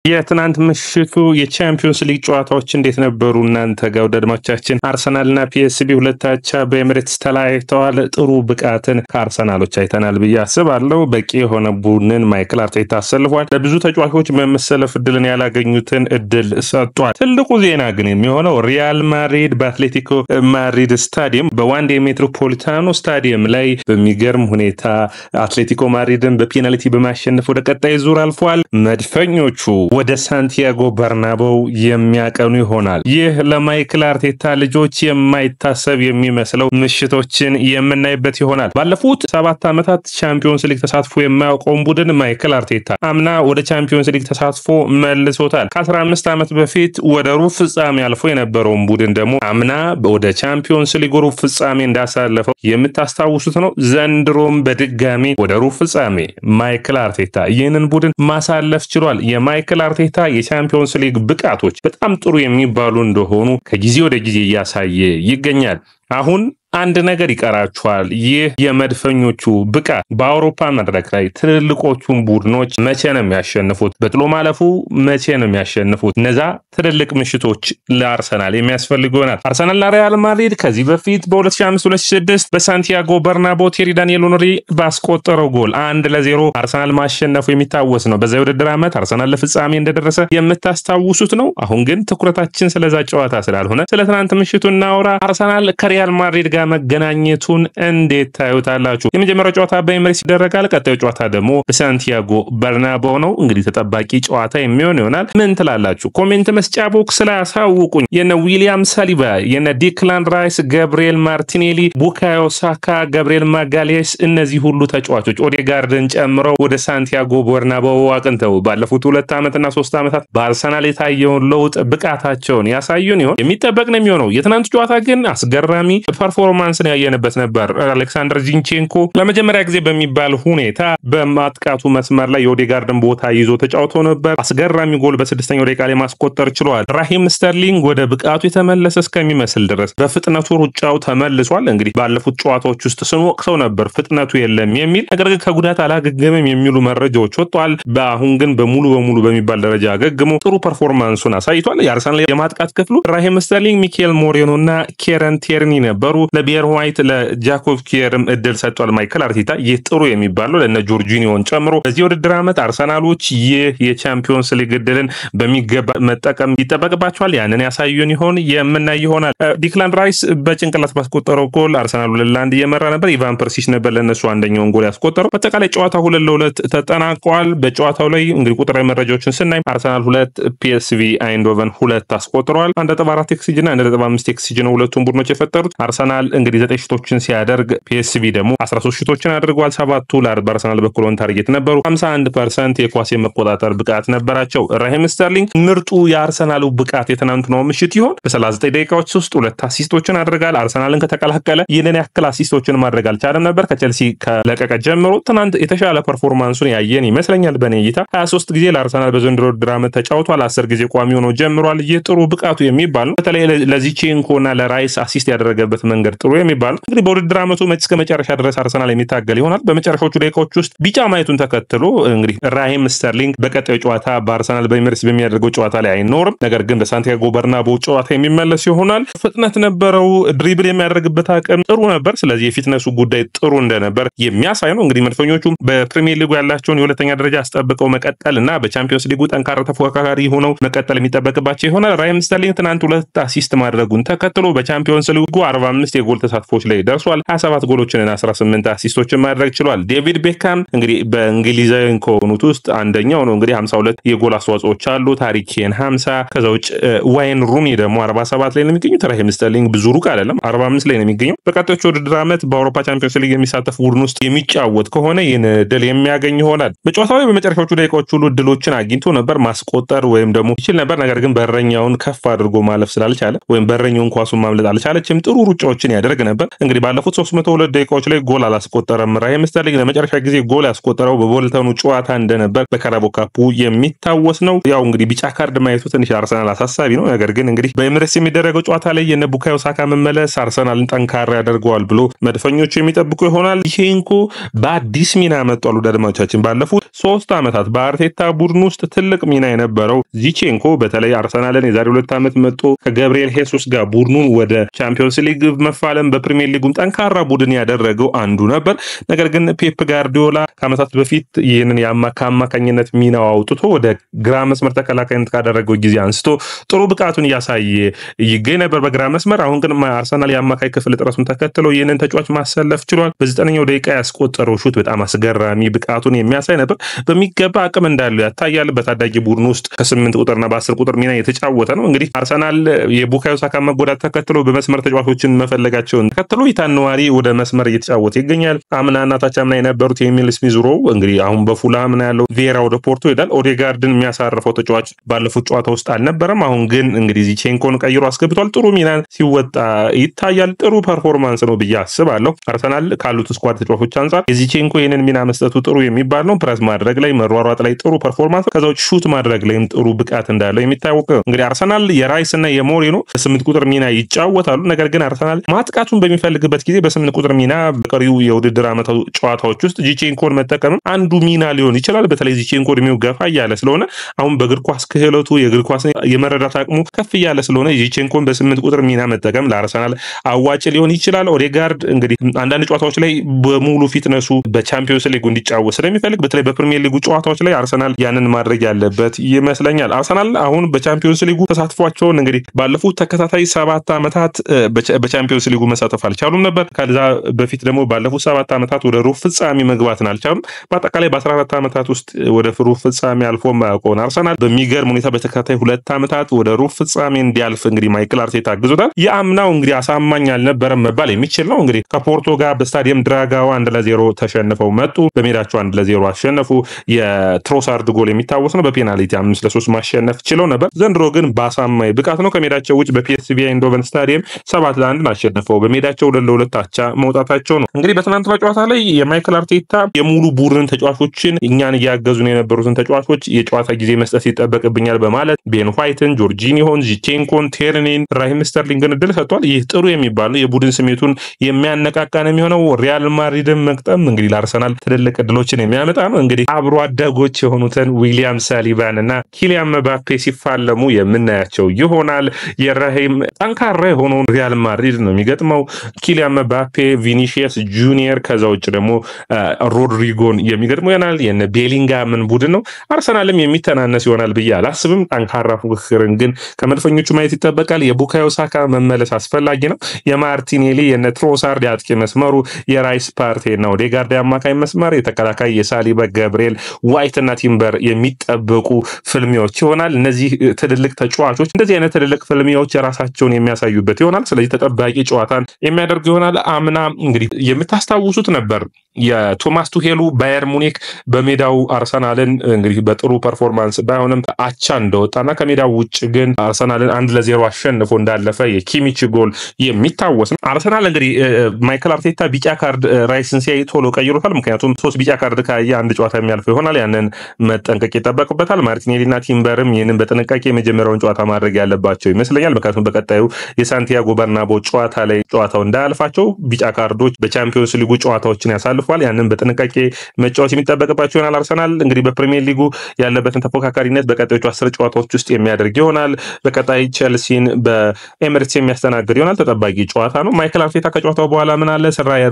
የትናንት ምሽቱ የቻምፒዮንስ ሊግ ጨዋታዎች እንዴት ነበሩ? እናንተ ጋር አድማጮቻችን አርሰናልና ፒኤስቪ ሁለታቻ በኤሚሬትስ ተለያይተዋል። ጥሩ ብቃትን ከአርሰናሎች አይተናል ብዬ አስባለሁ። በቂ የሆነ ቡድንን ማይክል አርቴታ አሰልፏል። ለብዙ ተጫዋቾች መመሰለፍ እድልን ያላገኙትን እድል ሰጥቷል። ትልቁ ዜና ግን የሚሆነው ሪያል ማድሪድ በአትሌቲኮ ማድሪድ ስታዲየም በዋንዴ ሜትሮፖሊታኖ ስታዲየም ላይ በሚገርም ሁኔታ አትሌቲኮ ማድሪድን በፔናልቲ በማሸነፍ ወደ ቀጣይ ዙር አልፏል። መድፈኞቹ ወደ ሳንቲያጎ በርናባው የሚያቀኑ ይሆናል። ይህ ለማይክል አርቴታ ልጆች የማይታሰብ የሚመስለው ምሽቶችን የምናይበት ይሆናል። ባለፉት 7 ዓመታት ቻምፒዮንስ ሊግ ተሳትፎ የማያውቀውን ቡድን ማይክል አርቴታ አምና ወደ ቻምፒዮንስ ሊግ ተሳትፎ መልሶታል። ከ15 ዓመት በፊት ወደ ሩብ ፍጻሜ አልፎ የነበረውን ቡድን ደግሞ አምና ወደ ቻምፒዮንስ ሊግ ሩብ ፍጻሜ እንዳሳለፈው የምታስታውሱት ነው። ዘንድሮም በድጋሚ ወደ ሩብ ፍጻሜ ማይክል አርቴታ ይህንን ቡድን ማሳለፍ ችሏል። የማይክል አርቴታ የቻምፒዮንስ ሊግ ብቃቶች በጣም ጥሩ የሚባሉ እንደሆኑ ከጊዜ ወደ ጊዜ እያሳየ ይገኛል። አሁን አንድ ነገር ይቀራቸዋል። ይህ የመድፈኞቹ ብቃት በአውሮፓ መድረክ ላይ ትልልቆቹን ቡድኖች መቼ ነው የሚያሸንፉት? በጥሎ ማለፉ መቼ ነው የሚያሸንፉት? እነዛ ትልልቅ ምሽቶች ለአርሰናል የሚያስፈልጉ ይሆናል። አርሰናልና ሪያል ማድሪድ ከዚህ በፊት በ2005-2006 በሳንቲያጎ በርናባው ቴሪ ዳንኤል ሄንሪ ባስቆጠረው ጎል 1-0 አርሰናል ማሸነፉ የሚታወስ ነው። በዛ የውድድር ዓመት አርሰናል ለፍጻሜ እንደደረሰ የምታስታውሱት ነው። አሁን ግን ትኩረታችን ስለዛ ጨዋታ ስላልሆነ ስለ ትናንት ምሽቱ እናውራ። አርሰናል ከሪያል ማድሪድ ጋር መገናኘቱን እንዴት ታዩታላችሁ? የመጀመሪያው ጨዋታ በኤሚሬትስ ይደረጋል። ቀጣዩ ጨዋታ ደግሞ በሳንቲያጎ በርናባው ነው። እንግዲህ ተጠባቂ ጨዋታ የሚሆን ይሆናል። ምን ትላላችሁ? ኮሜንት መስጫ ቦክስ ላይ አሳውቁኝ። የነ ዊሊያም ሳሊባ፣ የነ ዲክላን ራይስ፣ ገብርኤል ማርቲኔሊ፣ ቡካዮ ሳካ፣ ገብርኤል ማጋሌስ እነዚህ ሁሉ ተጫዋቾች ኦዴጋርድን ጨምረው ወደ ሳንቲያጎ በርናባው አቅንተው ባለፉት 2 ዓመትና 3 ዓመታት በአርሰናል የታየውን ለውጥ ብቃታቸውን ያሳዩን ይሆን? የሚጠበቅ ነው የሚሆነው። የትናንት ጨዋታ ግን አስገራሚ ፐርፎርማንስን ያየንበት ነበር። አሌክሳንደር ዚንቼንኮ ለመጀመሪያ ጊዜ በሚባል ሁኔታ በማጥቃቱ መስመር ላይ የኦዴጋርድን ቦታ ይዞ ተጫውቶ ነበር። አስገራሚ ጎል በ6ኛው ደቂቃ ላይ ማስቆጠር ችሏል። ራሂም ስተርሊንግ ወደ ብቃቱ የተመለሰ እስከሚመስል ድረስ በፍጥነቱ ሩጫው ተመልሷል። እንግዲህ ባለፉት ጨዋታዎች ውስጥ ስንወቅሰው ነበር ፍጥነቱ የለም የሚል ነገር፣ ግን ከጉዳት አላገገመም የሚሉ መረጃዎች ወጥቷል። በአሁን ግን በሙሉ በሙሉ በሚባል ደረጃ አገግሞ ጥሩ ፐርፎርማንሱን አሳይቷል። የአርሰናል የማጥቃት ክፍሉ ራሂም ስተርሊንግ፣ ሚኬል ሞሬኖ እና ኬረን ቴርኒ ነበሩ። ለቢየር ዋይት ለጃኮብ ኪየርም እድል ሰጥቷል ማይክል አርቴታ። ይህ ጥሩ የሚባለው ለነ ጆርጂኒዮን ጨምሮ በዚህ ውድድር ዓመት አርሰናሎች ይህ የቻምፒዮንስ ሊግ እድልን በሚገባ መጠቀም ይጠበቅባቸዋል። ያንን ያሳዩን ይሆን? የምናይ ይሆናል። ዲክላን ራይስ በጭንቅላት ባስቆጠረው ጎል አርሰናል 2-1 እየመራ ነበር። ኢቫን ፐርሲች ነበር ለነሱ አንደኛውን ጎል ያስቆጠረው። በአጠቃላይ ጨዋታ 2-2 ተጠናቋል። በጨዋታው ላይ እንግዲህ ቁጥራዊ መረጃዎችን ስናይ አርሰናል 2 ፒኤስቪ አይንዶቨን 2 አስቆጥረዋል። 1.4 ኤክስጂ እና 1.5 ኤክስጂ ነው ሁለቱም ቡድኖች የፈጠሩት። አርሰናል እንግዲህ 9 ሽቶችን ሲያደርግ ፒኤስቪ ደግሞ 13 ሽቶችን አድርጓል። 7ቱ በአርሰናል በኩል ኦን ታርጌት ነበሩ። 51% የኳስ የመቆጣጠር ብቃት ነበራቸው። ራሂም ስተርሊንግ ምርጡ የአርሰናሉ ብቃት የትናንቱ ነው ምሽት ይሆን? በ39 ደቂቃዎች ውስጥ 2 አሲስቶችን አድርጋል። አርሰናልን ከተቀላቀለ ይህንን ያክል አሲስቶችን ማድረግ አልቻለም ነበር ከቼልሲ ከለቀቀ ጀምሮ። ትናንት የተሻለ ፐርፎርማንሱን ያየን ይመስለኛል በኔ እይታ። 23 ጊዜ ለአርሰናል በዘንድሮ ውድድር ዓመት ተጫውቷል። 10 ጊዜ ቋሚ ሆኖ ጀምሯል። ይህ ጥሩ ብቃቱ የሚባል ነው። በተለይ ለዚቼንኮና ለራይስ አሲስት ያደረገበት መንገድ ጥሩ የሚባል ነው። እንግዲህ በውድድር ዓመቱ እስከ መጨረሻ ድረስ አርሰናል የሚታገል ይሆናል። በመጨረሻዎቹ ደቂቃዎች ውስጥ ቢጫ ማየቱን ተከትሎ እንግዲህ ራሂም ስተርሊንግ በቀጣዩ ጨዋታ በአርሰናል በኤሚሬትስ በሚያደርገው ጨዋታ ላይ አይኖርም። ነገር ግን በሳንቲያጎ በርናባው ጨዋታ የሚመለስ ይሆናል። ፍጥነት ነበረው። ድሪብል የሚያደርግበት አቅም ጥሩ ነበር። ስለዚህ የፊትነሱ ጉዳይ ጥሩ እንደነበር የሚያሳይ ነው። እንግዲህ መድፈኞቹ በፕሪሚየር ሊጉ ያላቸውን የሁለተኛ ደረጃ አስጠብቀው መቀጠል እና በቻምፒዮንስ ሊጉ ጠንካራ ተፎካካሪ ሆነው መቀጠል የሚጠበቅባቸው ይሆናል። ራሂም ስተርሊንግ ትናንት 2 አሲስት ማድረጉን ተከትሎ በቻምፒዮንስ ሊጉ 45 የጎል ተሳትፎች ላይ ደርሷል። 27 ጎሎችንና 18 አሲስቶችን ማድረግ ችሏል። ዴቪድ ቤካም እንግዲህ በእንግሊዛውያን ከሆኑት ውስጥ አንደኛው ነው። እንግዲህ 52 የጎል አስተዋጽኦች አሉ። ሃሪ ኬን 50፣ ከዛ ውጭ ዋይን ሩኒ ደግሞ 47 ላይ ነው የሚገኙት። ራሂም ስተርሊንግ ብዙ ሩቅ አይደለም፣ 45 ላይ ነው የሚገኘው። በቀጣዮቹ ውድድር ዓመት በአውሮፓ ቻምፒዮንስ ሊግ የሚሳተፍ ቡድን ውስጥ የሚጫወት ከሆነ ይህን ድል የሚያገኝ ይሆናል። በጨዋታው ላይ በመጨረሻዎቹ ደቂቃዎች ሁሉ ድሎችን አግኝቶ ነበር ማስቆጠር ወይም ደግሞ ይችል ነበር። ነገር ግን በረኛውን ከፍ አድርጎ ማለፍ ስላልቻለ ወይም በረኛውን ኳሱን ማምለጥ አልቻለችም። ጥሩ ሩጫዎችን የሚያደርግ ነበር። እንግዲህ ባለፉት 302 ደቂቃዎች ላይ ጎል አላስቆጠረም። ራሂም ስተርሊንግ ለመጨረሻ ጊዜ ጎል ያስቆጠረው በቦልተኑ ጨዋታ እንደነበር በካራቦ ካፑ የሚታወስ ነው። ያው እንግዲህ ቢጫ ካርድ ማየቱ ትንሽ አርሰናል አሳሳቢ ነው። ነገር ግን እንግዲህ በኤምሬትስ የሚደረገው ጨዋታ ላይ የነ ቡካዮ ሳካ መመለስ አርሰናልን ጠንካራ ያደርገዋል ብሎ መድፈኞቹ የሚጠብቁ ይሆናል። ዚቼንኮ በአዲስ ሚና መጥቷል። አድማጮቻችን ባለፉት 3 ዓመታት በአርቴታ ቡድን ውስጥ ትልቅ ሚና የነበረው ዚቼንኮ በተለይ አርሰናልን የዛሬ 2 ዓመት መጥቶ ከገብርኤል ሄሱስ ጋር ቡድኑን ወደ ቻምፒዮንስ ሊግ መፋለም በፕሪሚየር ሊጉም ጠንካራ ቡድን ያደረገው አንዱ ነበር። ነገር ግን ፔፕ ጋርዲዮላ ከዓመታት በፊት ይህንን የአማካኝነት ሚናው አውጥቶ ወደ ግራ መስመር ተከላካይነት ካደረገው ጊዜ አንስቶ ጥሩ ብቃቱን እያሳየ ይገኝ ነበር በግራ መስመር። አሁን ግን አርሰናል የአማካይ ክፍል ጥረቱን ተከትሎ ይህንን ተጫዋች ማሰለፍ ችሏል። በ9ኛው ደቂቃ ያስቆጠረው ሹት በጣም አስገራሚ ብቃቱን የሚያሳይ ነበር። በሚገባ አቅም እንዳለው ያታያል። በታዳጊ ቡድን ውስጥ ከ8 ቁጥርና በ10 ቁጥር ሚና የተጫወተ ነው። እንግዲህ አርሰናል የቡካዮ ሳካ መጎዳት ተከትሎ በመስመር ተጫዋቾችን መፈለጋቸውን ተከትሎ ኢታን ንዋሪ ወደ መስመር እየተጫወተ ይገኛል። አምናና ታቻምና የነበሩት ኤሚል ስሚዝ ሮው እንግዲህ አሁን በፉልሃም ነው ያለው። ቬራ ወደ ፖርቶ ሄዳል። ኦዴጋርድን የሚያሳርፈው ተጫዋች ባለፉት ጨዋታ ውስጥ አልነበረም። አሁን ግን እንግዲህ ዚቼንኮን ቀይሮ አስገብቷል። ጥሩ ሚና ሲወጣ ይታያል። ጥሩ ፐርፎርማንስ ነው ብዬ አስባለሁ። አርሰናል ካሉት ስኳድ ተጫዋቾች አንጻር የዚቼንኮ ይህንን ሚና መስጠቱ ጥሩ የሚባል ነው። ፕረስ ማድረግ ላይ መሯሯጥ ላይ ጥሩ ፐርፎርማንስ፣ ከዛ ውጭ ሹት ማድረግ ላይም ጥሩ ብቃት እንዳለው የሚታወቅ ነው። እንግዲህ አርሰናል የራይስ እና የሞሪኖ በ8 ቁጥር ሚና ይጫወታሉ። ነገር ግን አርሰናል ማጥቃቱን በሚፈልግበት ጊዜ በ8 ቁጥር ሚና በቀሪው የውድድር ዓመት ጨዋታዎች ውስጥ ዚቼንኮን መጠቀም አንዱ ሚና ሊሆን ይችላል። በተለይ ዚቼንኮ እድሜው ገፋ እያለ ስለሆነ አሁን በእግር ኳስ ክህሎቱ የእግር ኳስ የመረዳት አቅሙ ከፍ እያለ ስለሆነ ዚቼንኮን በ8 ቁጥር ሚና መጠቀም ለአርሰናል አዋጭ ሊሆን ይችላል። ኦዴጋርድ እንግዲህ አንዳንድ ጨዋታዎች ላይ በሙሉ ፊትነሱ በቻምፒዮንስ ሊግ እንዲጫወት ስለሚፈልግ በተለይ በፕሪሚየር ሊጉ ጨዋታዎች ላይ አርሰናል ያንን ማድረግ ያለበት ይመስለኛል። አርሰናል አሁን በቻምፒዮንስ ሊጉ ተሳትፏቸውን እንግዲህ ባለፉት ተከታታይ 7 ዓመታት በቻምፒዮንስ ሊጉ መሳተፍ አልቻሉም ነበር። ከዛ በፊት ደግሞ ባለፉት 7 ዓመታት ወደ ሩብ ፍጻሜ መግባትን አልቻሉም። በአጠቃላይ በ14 ዓመታት ውስጥ ወደ ሩብ ፍጻሜ አልፎ ማያውቀውን አርሰናል በሚገርም ሁኔታ በተከታታይ 2 ዓመታት ወደ ሩብ ፍጻሜ እንዲያልፍ እንግዲህ ማይክል አርቴታ አግዞታል። የአምናው እንግዲህ አሳማኝ አልነበረም መባል የሚችል ነው። እንግዲህ ከፖርቶ ጋር በስታዲየም ድራጋዋ 1-0 ተሸንፈው መጡ። በሜዳቸው 1-0 አሸነፉ። የትሮሳርድ ጎል የሚታወስ ነው። በፔናልቲ 5-3 ማሸነፍ ችለው ነበር። ዘንድሮ ግን በአሳማኝ ብቃት ነው ከሜዳቸው ውጭ በፒኤስቪ አይንዶቨን ስታዲየም 7-1 አሸንፈው በሜዳቸው 2-2 አቻ መውጣታቸው ነው። እንግዲህ በትናንትናው ጨዋታ ላይ የማይክል አርቴታ የሙሉ ቡድን ተጫዋቾችን እኛን እያገዙን የነበሩትን ተጫዋቾች የጨዋታ ጊዜ መስጠት ይጠበቅብኛል በማለት ቤን ዋይትን፣ ጆርጂኒሆን፣ ዚቼንኮን፣ ቴርኒን፣ ራሂም ስተርሊንግን እድል ሰጥቷል። ይህ ጥሩ የሚባል ነው። የቡድን ስሜቱን የሚያነቃቃ ነው የሚሆነው። ሪያል ማድሪድን መቅጠም እንግዲህ ለአርሰናል ትልልቅ እድሎችን የሚያመጣ ነው። እንግዲህ አብሮ አደጎች የሆኑትን ዊሊያም ሳሊባን እና ኪሊያን መባፔ ሲፋለሙ የምናያቸው ይሆናል። የራሂም ጠንካራ የሆነውን ሪያል ማድሪድ ነው የሚገጥመው። ኪሊያን መባፔ፣ ቪኒሺየስ ጁኒየር ከዛ ውጭ ደግሞ ሮድሪጎን የሚገጥመው ይሆናል። የነ ቤሊንጋምን ቡድን ነው። አርሰናልም የሚተናነስ ይሆናል ብዬ አላስብም። ጠንካራ ፉክክርን ግን ከመድፈኞቹ ማየት ይጠበቃል። የቡካዮ ሳካ መመለስ አስፈላጊ ነው። የማርቲኔሊ የነ ትሮሳርድ የአጥቂ መስመሩ፣ የራይስ ፓርቴ እና ኦዴጋርድ አማካኝ መስመር፣ የተከላካይ የሳሊባ፣ ገብርኤል ዋይት እና ቲምበር የሚጠበቁ ፍልሚያዎች ይሆናል። እነዚህ ትልልቅ ተጫዋቾች እንደዚህ አይነት ትልልቅ ፍልሚያዎች የራሳቸውን የሚያሳዩበት ይሆናል። ስለዚህ ተጠባቂ ጨዋታን የሚያደርግ ይሆናል። አምና እንግዲህ የምታስታውሱት ነበር የቶማስ ቱሄሉ ባየር ሙኒክ በሜዳው አርሰናልን እንግዲህ በጥሩ ፐርፎርማንስ ባይሆንም አቻ እንደወጣና ከሜዳው ውጭ ግን አርሰናልን 1-0 አሸንፎ እንዳለፈ የኪሚች ጎል የሚታወስ ነው። አርሰናል እንግዲህ ማይክል አርቴታ ቢጫ ካርድ ራይስን ሲያይ ቶሎ ቀይሮታል። ምክንያቱም 3 ቢጫ ካርድ ካየ አንድ ጨዋታ የሚያልፈው ይሆናል። ያንን መጠንቀቅ ይጠበቅበታል። ማርቲኔሊና ቲምበርም ይህንን በጥንቃቄ የመጀመሪያውን ጨዋታ ማድረግ ያለባቸው ይመስለኛል። ምክንያቱም በቀጣዩ የሳንቲያጎ በርናቦ ጨዋታ ላይ ጨዋታው እንዳያልፋቸው ቢጫ ካርዶች በቻምፒዮንስ ሊጉ ጨዋታዎችን ያሳልፏል። ያንን በጥንቃቄ መጫወት የሚጠበቅባቸው ይሆናል። አርሰናል እንግዲህ በፕሪሚየር ሊጉ ያለበትን ተፎካካሪነት በቀጣዮቹ 10 ጨዋታዎች ውስጥ የሚያደርግ ይሆናል። በቀጣይ ቼልሲን በኤምሬትስ የሚያስተናግድ ይሆናል። ተጠባቂ ጨዋታ ነው። ማይክል አርቴታ ከጨዋታው በኋላ ምን አለ?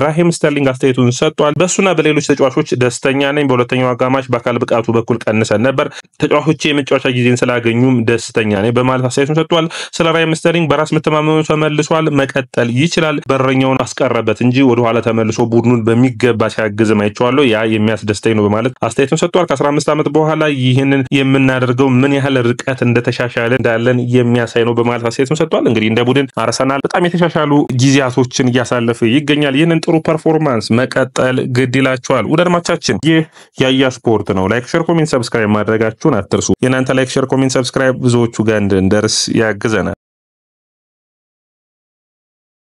ራሂም ስተርሊንግ አስተያየቱን ሰጥቷል። በሱና በሌሎች ተጫዋቾች ደስተኛ ነኝ። በሁለተኛው አጋማሽ በአካል ብቃቱ በኩል ቀንሰን ነበር። ተጫዋቾች የመጫወቻ ጊዜን ስላገኙም ደስተኛ ነኝ በማለት አስተያየቱን ሰጥቷል። ስለ ራሂም ስተርሊንግ በራስ መተማመኑ ተመልሷል፣ መቀጠል ይችላል። በረኛውን አስቀረበት እንጂ ወደ ኋላ ተመልሶ ቡድኑን በሚገባ ሲያግዝ አይቼዋለሁ። ያ የሚያስደስተኝ ነው በማለት አስተያየቱን ሰጥቷል። ከ15 ዓመት በኋላ ይህንን የምናደርገው ምን ያህል ርቀት እንደተሻሻለ እንዳለን የሚያሳይ ነው በማለት አስተያየቱን ሰጥቷል። እንግዲህ እንደ ቡድን አርሰናል በጣም የተሻሻሉ ጊዜያቶችን እያሳለፈ ይገኛል። ይህንን ጥሩ ፐርፎርማንስ መቀጠል ግድ ይላቸዋል። ውድ አድማጮቻችን ይህ ያያ ስፖርት ነው። ላይክ፣ ሼር፣ ኮሜንት፣ ሰብስክራይብ ማድረጋችሁን አትርሱ። የናንተ ላይክ፣ ሼር፣ ኮሜንት፣ ሰብስክራይብ ብዙዎቹ ጋር እንድንደርስ ያግዘናል።